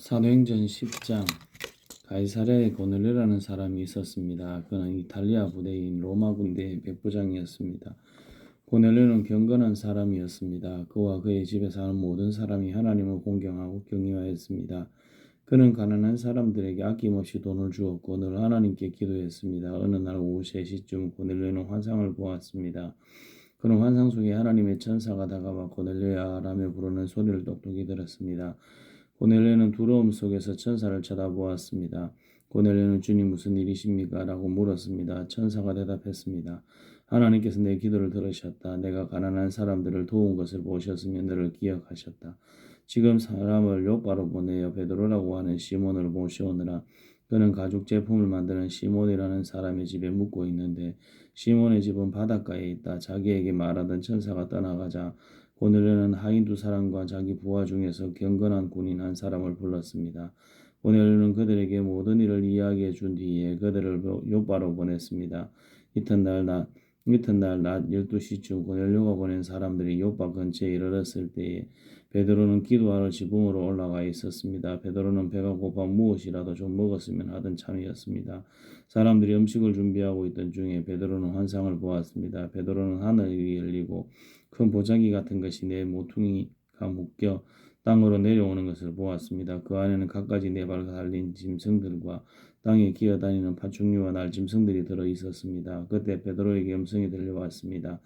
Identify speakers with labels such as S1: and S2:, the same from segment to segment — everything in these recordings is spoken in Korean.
S1: 사도행전 10장. 가이사랴에 고넬료라는 사람이 있었습니다. 그는 이탈리아 부대인 로마 군대의 백부장이었습니다. 고넬료는 경건한 사람이었습니다. 그와 그의 집에 사는 모든 사람이 하나님을 공경하고 경외하였습니다. 그는 가난한 사람들에게 아낌없이 돈을 주었고 늘 하나님께 기도했습니다. 어느 날 오후 3시쯤 고넬료는 환상을 보았습니다. 그는 환상 속에 하나님의 천사가 다가와 고넬료야 라며 부르는 소리를 똑똑히 들었습니다. 고넬료는 두려움 속에서 천사를 쳐다보았습니다. 고넬료는 주님 무슨 일이십니까? 라고 물었습니다. 천사가 대답했습니다. 하나님께서 내 기도를 들으셨다. 내가 가난한 사람들을 도운 것을 보셨으며 너를 기억하셨다. 지금 사람을 요바로 보내어 베드로라고 하는 시몬을 모셔오느라. 그는 가죽 제품을 만드는 시몬이라는 사람의 집에 묵고 있는데 시몬의 집은 바닷가에 있다. 자기에게 말하던 천사가 떠나가자 고넬료는 하인 2사람과 자기 부하 중에서 경건한 군인 1사람을 불렀습니다. 고넬료는 그들에게 모든 일을 이야기해 준 뒤에 그들을 요바로 보냈습니다. 이튿날 낮 12시쯤 고넬료가 보낸 사람들이 요바 근처에 이르렀을 때에 베드로는 기도하러 지붕으로 올라가 있었습니다. 베드로는 배가 고파 무엇이라도 좀 먹었으면 하던 참이었습니다. 사람들이 음식을 준비하고 있던 중에 베드로는 환상을 보았습니다. 베드로는 하늘이 열리고 큰 보자기 같은 것이 내 모퉁이가 묶여 땅으로 내려오는 것을 보았습니다. 그 안에는 갖가지 4발 달린 짐승들과 땅에 기어다니는 파충류와 날짐승들이 들어 있었습니다. 그때 베드로에게 음성이 들려왔습니다.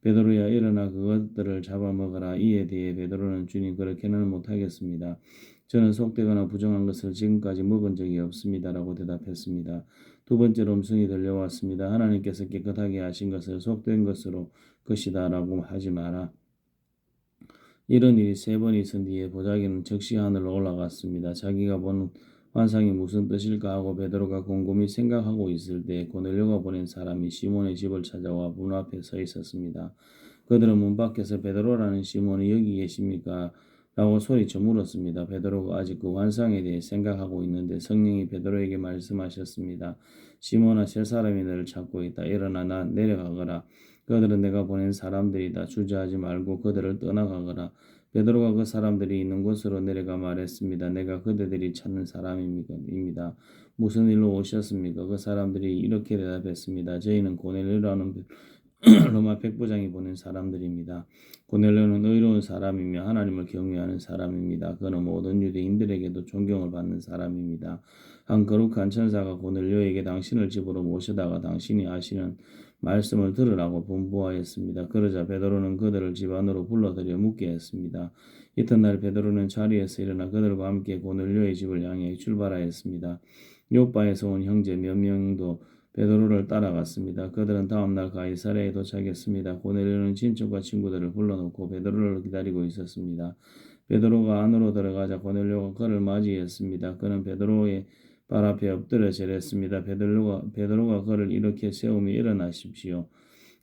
S1: 베드로야 일어나 그것들을 잡아먹어라. 이에 대해 베드로는 주님 그렇게는 못하겠습니다. 저는 속되거나 부정한 것을 지금까지 먹은 적이 없습니다. 라고 대답했습니다. 2번째로 음성이 들려왔습니다. 하나님께서 깨끗하게 하신 것을 속된 것으로 것이다 라고 하지 마라. 이런 일이 3번 있은 뒤에 보자기는 즉시 하늘로 올라갔습니다. 자기가 본 환상이 무슨 뜻일까 하고 베드로가 곰곰이 생각하고 있을 때 고넬료가 보낸 사람이 시몬의 집을 찾아와 문 앞에 서 있었습니다. 그들은 문 밖에서 베드로라는 시몬이 여기 계십니까? 라고 소리쳐 물었습니다. 베드로가 아직 그 환상에 대해 생각하고 있는데 성령이 베드로에게 말씀하셨습니다. 시몬아, 3사람이 너를 찾고 있다. 일어나 내려가거라. 그들은 내가 보낸 사람들이다. 주저하지 말고 그들을 떠나가거라. 베드로가 그 사람들이 있는 곳으로 내려가 말했습니다. 내가 그대들이 찾는 사람입니다. 무슨 일로 오셨습니까? 그 사람들이 이렇게 대답했습니다. 저희는 고넬료라는 로마 백부장이 보낸 사람들입니다. 고넬료는 의로운 사람이며 하나님을 경외하는 사람입니다. 그는 모든 유대인들에게도 존경을 받는 사람입니다. 한 거룩한 천사가 고넬료에게 당신을 집으로 모셔다가 당신이 하시는 말씀을 들으라고 분부하였습니다. 그러자 베드로는 그들을 집 안으로 불러들여 묵게 했습니다. 이튿날 베드로는 자리에서 일어나 그들과 함께 고넬료의 집을 향해 출발하였습니다. 요바에서 온 형제 몇 명도 베드로를 따라갔습니다. 그들은 다음날 가이사랴에 도착했습니다. 고넬료는 친척과 친구들을 불러놓고 베드로를 기다리고 있었습니다. 베드로가 안으로 들어가자 고넬료가 그를 맞이했습니다. 그는 베드로의 발 앞에 엎드려 절했습니다. 베드로가 그를 이렇게 세우며 일어나십시오.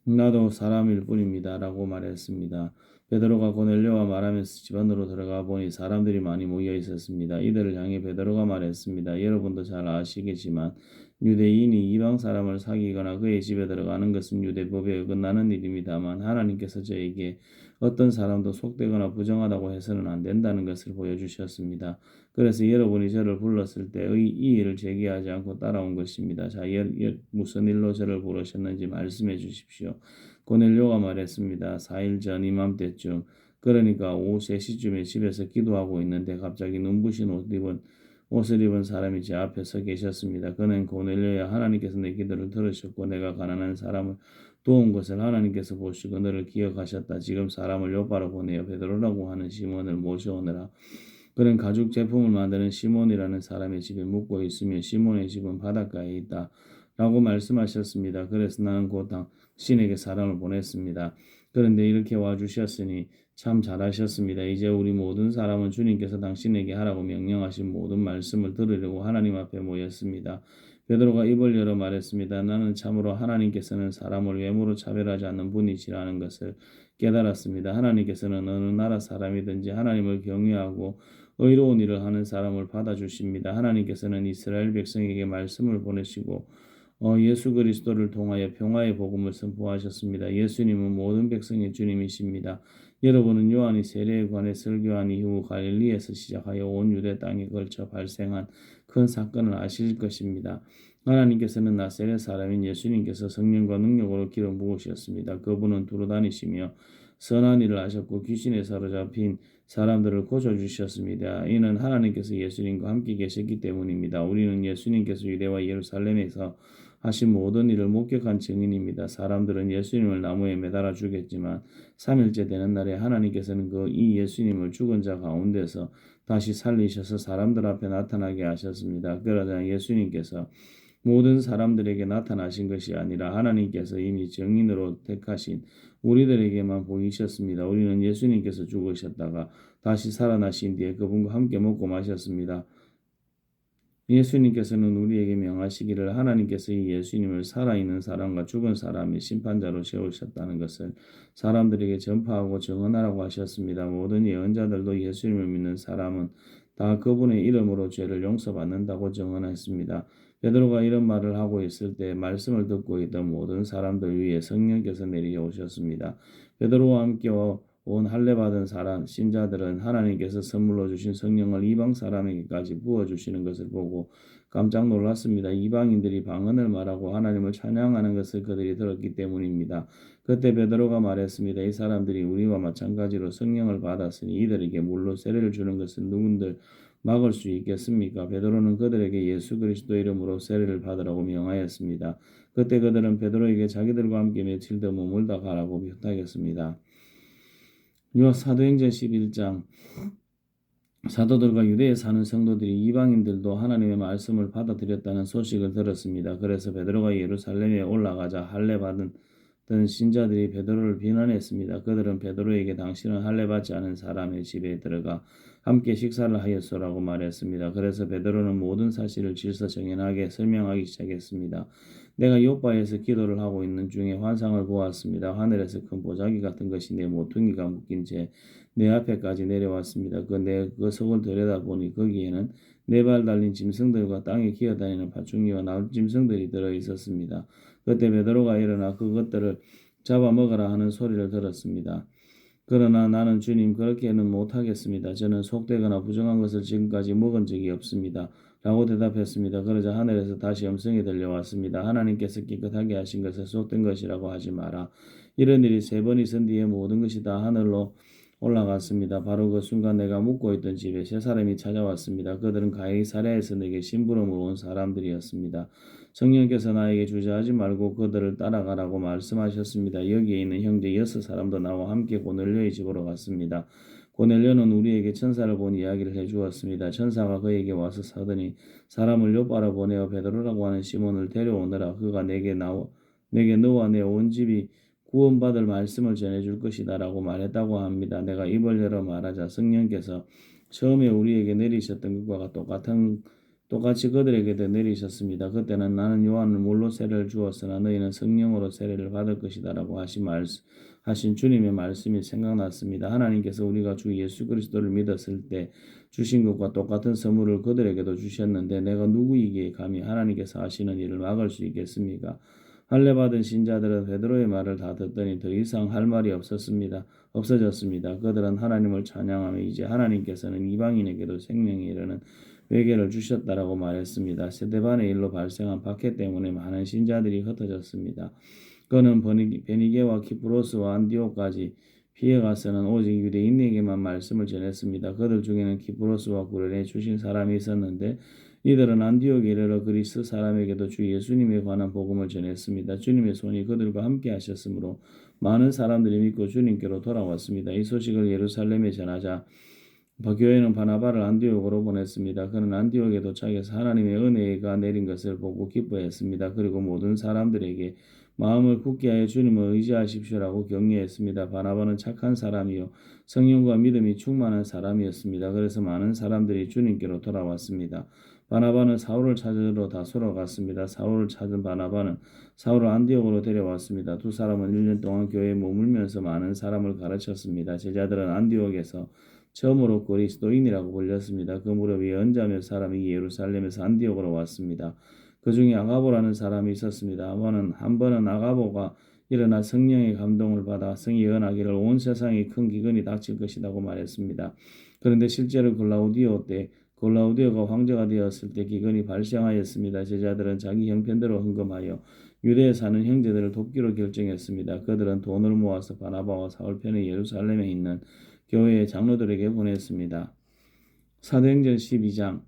S1: 나도 사람일 뿐입니다. 라고 말했습니다. 베드로가 고넬료와 말하면서 집 안으로 들어가 보니 사람들이 많이 모여 있었습니다. 이들을 향해 베드로가 말했습니다. 여러분도 잘 아시겠지만 유대인이 이방 사람을 사귀거나 그의 집에 들어가는 것은 유대법에 어긋나는 일입니다만 하나님께서 저에게 어떤 사람도 속되거나 부정하다고 해서는 안 된다는 것을 보여주셨습니다. 그래서 여러분이 저를 불렀을 때 이 일을 제기하지 않고 따라온 것입니다. 자, 무슨 일로 저를 부르셨는지 말씀해 주십시오. 고넬료가 말했습니다. 4일 전 이맘때쯤, 그러니까 오후 3시쯤에 집에서 기도하고 있는데 갑자기 눈부신 옷을 입은 사람이 제 앞에 서 계셨습니다. 그는 고넬료야, 하나님께서 내 기도를 들으셨고 내가 가난한 사람을 도운 것을 하나님께서 보시고 너를 기억하셨다. 지금 사람을 요바로 보내어 베드로라고 하는 시몬을 모셔오느라. 그는 가죽 제품을 만드는 시몬이라는 사람의 집에 묵고 있으며 시몬의 집은 바닷가에 있다. 라고 말씀하셨습니다. 그래서 나는 곧 당신에게 사람을 보냈습니다. 그런데 이렇게 와주셨으니 참 잘하셨습니다. 이제 우리 모든 사람은 주님께서 당신에게 하라고 명령하신 모든 말씀을 들으려고 하나님 앞에 모였습니다. 베드로가 입을 열어 말했습니다. 나는 참으로 하나님께서는 사람을 외모로 차별하지 않는 분이시라는 것을 깨달았습니다. 하나님께서는 어느 나라 사람이든지 하나님을 경외하고 의로운 일을 하는 사람을 받아주십니다. 하나님께서는 이스라엘 백성에게 말씀을 보내시고 예수 그리스도를 통하여 평화의 복음을 선포하셨습니다. 예수님은 모든 백성의 주님이십니다. 여러분은 요한이 세례에 관해 설교한 이후 갈릴리에서 시작하여 온 유대 땅에 걸쳐 발생한 큰 사건을 아실 것입니다. 하나님께서는 나사렛 사람인 예수님께서 성령과 능력으로 기름 부으셨습니다. 그분은 두루 다니시며 선한 일을 하셨고 귀신에 사로잡힌 사람들을 고쳐주셨습니다. 이는 하나님께서 예수님과 함께 계셨기 때문입니다. 우리는 예수님께서 유대와 예루살렘에서 하신 모든 일을 목격한 증인입니다. 사람들은 예수님을 나무에 매달아 죽였지만 3일째 되는 날에 하나님께서는 이 예수님을 죽은 자 가운데서 다시 살리셔서 사람들 앞에 나타나게 하셨습니다. 그러자 예수님께서 모든 사람들에게 나타나신 것이 아니라 하나님께서 이미 증인으로 택하신 우리들에게만 보이셨습니다. 우리는 예수님께서 죽으셨다가 다시 살아나신 뒤에 그분과 함께 먹고 마셨습니다. 예수님께서는 우리에게 명하시기를 하나님께서 이 예수님을 살아있는 사람과 죽은 사람의 심판자로 세우셨다는 것을 사람들에게 전파하고 증언하라고 하셨습니다. 모든 예언자들도 예수님을 믿는 사람은 다 그분의 이름으로 죄를 용서받는다고 증언했습니다. 베드로가 이런 말을 하고 있을 때 말씀을 듣고 있던 모든 사람들 위에 성령께서 내려오셨습니다. 베드로와 함께 온 할례받은 사람 신자들은 하나님께서 선물로 주신 성령을 이방 사람에게까지 부어주시는 것을 보고 깜짝 놀랐습니다. 이방인들이 방언을 말하고 하나님을 찬양하는 것을 그들이 들었기 때문입니다. 그때 베드로가 말했습니다. 이 사람들이 우리와 마찬가지로 성령을 받았으니 이들에게 물로 세례를 주는 것은 누군들 막을 수 있겠습니까? 베드로는 그들에게 예수 그리스도 이름으로 세례를 받으라고 명하였습니다. 그때 그들은 베드로에게 자기들과 함께 며칠 더 머물다 가라고 부탁했습니다. 사도행전 11장 사도들과 유대에 사는 성도들이 이방인들도 하나님의 말씀을 받아들였다는 소식을 들었습니다. 그래서 베드로가 예루살렘에 올라가자 할례 받은 신자들이 베드로를 비난했습니다. 그들은 베드로에게 당신은 할례 받지 않은 사람의 집에 들어가 함께 식사를 하였소라고 말했습니다. 그래서 베드로는 모든 사실을 질서정연하게 설명하기 시작했습니다. 내가 요바에서 기도를 하고 있는 중에 환상을 보았습니다. 하늘에서 큰 보자기 같은 것이 내 모퉁이가 묶인 채 내 앞에까지 내려왔습니다. 그 속을 들여다보니 거기에는 네 발 달린 짐승들과 땅에 기어다니는 파충류와 나귀짐승들이 들어있었습니다. 그때 베드로가 일어나 그것들을 잡아먹으라 하는 소리를 들었습니다. 그러나 나는 주님 그렇게는 못하겠습니다. 저는 속되거나 부정한 것을 지금까지 먹은 적이 없습니다. 라고 대답했습니다. 그러자 하늘에서 다시 음성이 들려왔습니다. 하나님께서 깨끗하게 하신 것을 속된 것이라고 하지 마라. 이런 일이 3번 있은 뒤에 모든 것이 다 하늘로 올라갔습니다. 바로 그 순간 내가 묵고 있던 집에 3사람이 찾아왔습니다. 그들은 가이사랴에서 내게 심부름으로 온 사람들이었습니다. 성령께서 나에게 주저하지 말고 그들을 따라가라고 말씀하셨습니다. 여기에 있는 형제 6사람도 나와 함께 고넬료의 집으로 갔습니다. 고넬료는 우리에게 천사를 본 이야기를 해주었습니다. 천사가 그에게 와서 서더니 사람을 요바로 보내어 베드로라고 하는 시몬을 데려오너라. 그가 내게 너와 내 온 집이 구원받을 말씀을 전해줄 것이다 라고 말했다고 합니다. 내가 입을 열어 말하자 성령께서 처음에 우리에게 내리셨던 것과 똑같이 그들에게도 내리셨습니다. 그때는 나는 요한은 물로 세례를 주었으나 너희는 성령으로 세례를 받을 것이다 라고 하신 주님의 말씀이 생각났습니다. 하나님께서 우리가 주 예수 그리스도를 믿었을 때 주신 것과 똑같은 선물을 그들에게도 주셨는데 내가 누구이기에 감히 하나님께서 하시는 일을 막을 수 있겠습니까? 할례 받은 신자들은 베드로의 말을 다 듣더니 더 이상 할 말이 없어졌습니다. 그들은 하나님을 찬양하며 이제 하나님께서는 이방인에게도 생명에 이르는 회개를 주셨다라고 말했습니다. 스데반의 일로 발생한 박해 때문에 많은 신자들이 흩어졌습니다. 그는 베니게와 키프로스와 안디옥까지 피해가서는 오직 유대인에게만 말씀을 전했습니다. 그들 중에는 키프로스와 구레네 주신 사람이 있었는데 이들은 안디옥에 이르러 그리스 사람에게도 주 예수님에 관한 복음을 전했습니다. 주님의 손이 그들과 함께 하셨으므로 많은 사람들이 믿고 주님께로 돌아왔습니다. 이 소식을 예루살렘에 전하자 교회는 바나바를 안디옥으로 보냈습니다. 그는 안디옥에 도착해서 하나님의 은혜가 내린 것을 보고 기뻐했습니다. 그리고 모든 사람들에게 마음을 굳게 하여 주님을 의지하십시오라고 격려했습니다. 바나바는 착한 사람이요 성령과 믿음이 충만한 사람이었습니다. 그래서 많은 사람들이 주님께로 돌아왔습니다. 바나바는 사울을 찾으러 다소로 갔습니다. 사울을 찾은 바나바는 사울을 안디옥으로 데려왔습니다. 두 사람은 1년 동안 교회에 머물면서 많은 사람을 가르쳤습니다. 제자들은 안디옥에서 처음으로 그리스도인이라고 불렸습니다. 그 무렵 예언자 몇 사람이 예루살렘에서 안디옥으로 왔습니다. 그 중에 아가보라는 사람이 있었습니다. 한 번은 아가보가 일어나 성령의 감동을 받아 성이 예언하기를 온 세상에 큰 기근이 닥칠 것이라고 말했습니다. 그런데 실제로 골라우디오가 황제가 되었을 때 기근이 발생하였습니다. 제자들은 자기 형편대로 헌금하여 유대에 사는 형제들을 돕기로 결정했습니다. 그들은 돈을 모아서 바나바와 사울 편의 예루살렘에 있는 교회의 장로들에게 보냈습니다. 사도행전 12장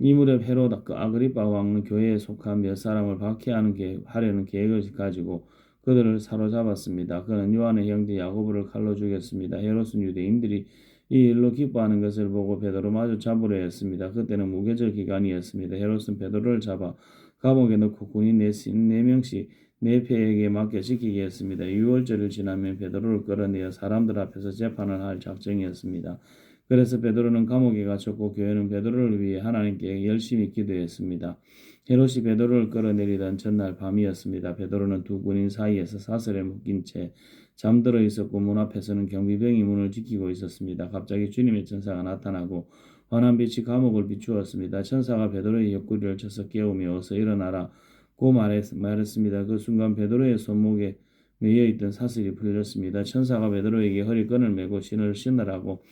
S1: 이 무렵 헤롯 아그리파 왕은 교회에 속한 몇 사람을 박해하려는 계획을 가지고 그들을 사로잡았습니다. 그는 요한의 형제 야고보를 칼로 죽였습니다. 헤롯은 유대인들이 이 일로 기뻐하는 것을 보고 베드로마저 잡으려 했습니다. 그때는 무계절 기간이었습니다. 헤롯은 베드로를 잡아 감옥에 넣고 군인 4명씩 네페에게 맡겨 지키게 했습니다. 6월절을 지나면 베드로를 끌어내어 사람들 앞에서 재판을 할 작정이었습니다. 그래서 베드로는 감옥에 갇혔고 교회는 베드로를 위해 하나님께 열심히 기도했습니다. 헤롯이 베드로를 끌어내리던 전날 밤이었습니다. 베드로는 두 군인 사이에서 사슬에 묶인 채 잠들어 있었고 문 앞에서는 경비병이 문을 지키고 있었습니다. 갑자기 주님의 천사가 나타나고 환한 빛이 감옥을 비추었습니다. 천사가 베드로의 옆구리를 쳐서 깨우며 어서 일어나라고 말했습니다. 그 순간 베드로의 손목에 매여있던 사슬이 풀렸습니다. 천사가 베드로에게 허리끈을 매고 신으라고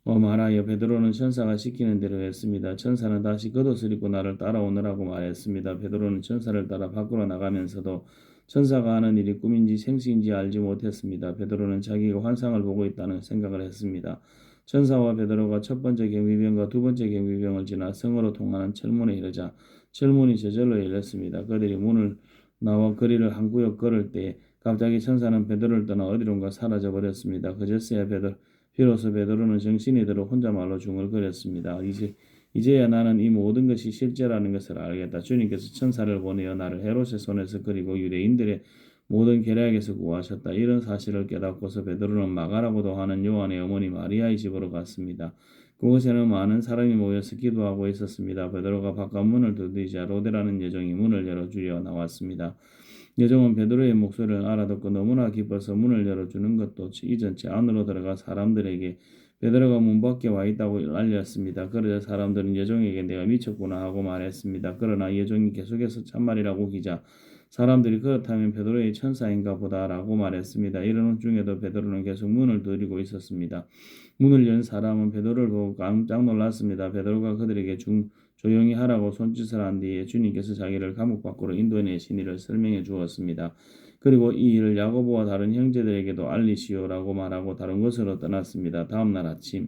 S1: 말하여 베드로는 천사가 시키는 대로 했습니다. 천사는 다시 겉옷을 입고 나를 따라오느라고 말했습니다. 베드로는 천사를 따라 밖으로 나가면서도 천사가 하는 일이 꿈인지 생시인지 알지 못했습니다. 베드로는 자기가 환상을 보고 있다는 생각을 했습니다. 천사와 베드로가 첫 번째 경비병과 두 번째 경비병을 지나 성으로 통하는 철문에 이르자 철문이 저절로 열렸습니다. 그들이 문을 나와 거리를 한 구역 걸을 때 갑자기 천사는 베드로를 떠나 어디론가 사라져 버렸습니다. 그제서야 비로소 베드로는 정신이 들어 혼자말로 중얼거렸습니다. 이제야 나는 이 모든 것이 실제라는 것을 알겠다. 주님께서 천사를 보내어 나를 헤롯의 손에서 그리고 유대인들의 모든 계략에서 구하셨다. 이런 사실을 깨닫고서 베드로는 마가라고도 하는 요한의 어머니 마리아의 집으로 갔습니다. 그곳에는 많은 사람이 모여서 기도하고 있었습니다. 베드로가 바깥 문을 두드리자 로데라는 여종이 문을 열어주려 나왔습니다. 여종은 베드로의 목소리를 알아듣고 너무나 기뻐서 문을 열어주는 것도 잊은 채 안으로 들어가 사람들에게 베드로가 문 밖에 와 있다고 알렸습니다. 그러자 사람들은 여종에게 내가 미쳤구나 하고 말했습니다. 그러나 여종이 계속해서 참말이라고 기자 사람들이 그렇다면 베드로의 천사인가 보다라고 말했습니다. 이러는 중에도 베드로는 계속 문을 두드리고 있었습니다. 문을 연 사람은 베드로를 보고 깜짝 놀랐습니다. 베드로가 그들에게 조용히 하라고 손짓을 한 뒤에 주님께서 자기를 감옥 밖으로 인도내신 일을 설명해 주었습니다. 그리고 이 일을 야고보와 다른 형제들에게도 알리시오라고 말하고 다른 곳으로 떠났습니다. 다음 날 아침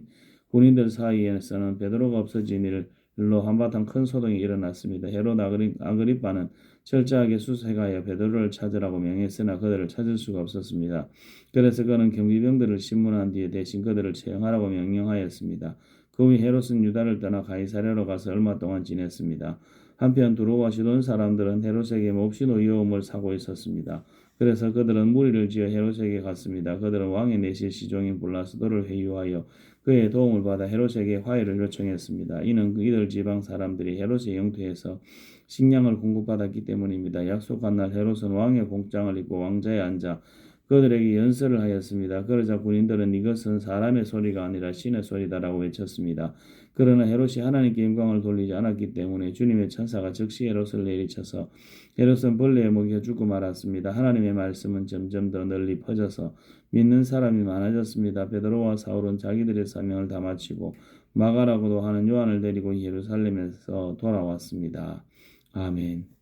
S1: 군인들 사이에서는 베드로가 없어진 일로 한바탕 큰 소동이 일어났습니다. 헤롯 아그리빠는 철저하게 수색하여 베드로를 찾으라고 명했으나 그들을 찾을 수가 없었습니다. 그래서 그는 경비병들을 신문한 뒤에 대신 그들을 처형하라고 명령하였습니다. 그 후 헤롯은 유다를 떠나 가이사랴로 가서 얼마 동안 지냈습니다. 한편 두로와 시돈 사람들은 헤롯에게 몹시 노여움을 사고 있었습니다. 그래서 그들은 무리를 지어 헤롯에게 갔습니다. 그들은 왕의 내실 시종인 블라스도를 회유하여 그의 도움을 받아 헤롯에게 화해를 요청했습니다. 이는 이들 지방 사람들이 헤롯의 영토에서 식량을 공급받았기 때문입니다. 약속한 날 헤롯은 왕의 공장을 입고 왕자에 앉아 그들에게 연설을 하였습니다. 그러자 군인들은 이것은 사람의 소리가 아니라 신의 소리다라고 외쳤습니다. 그러나 헤롯이 하나님께 영광을 돌리지 않았기 때문에 주님의 천사가 즉시 헤롯을 내리쳐서 헤롯은 벌레에 먹여 죽고 말았습니다. 하나님의 말씀은 점점 더 널리 퍼져서 믿는 사람이 많아졌습니다. 베드로와 사울은 자기들의 사명을 다 마치고 마가라고도 하는 요한을 데리고 예루살렘에서 돌아왔습니다. 아멘.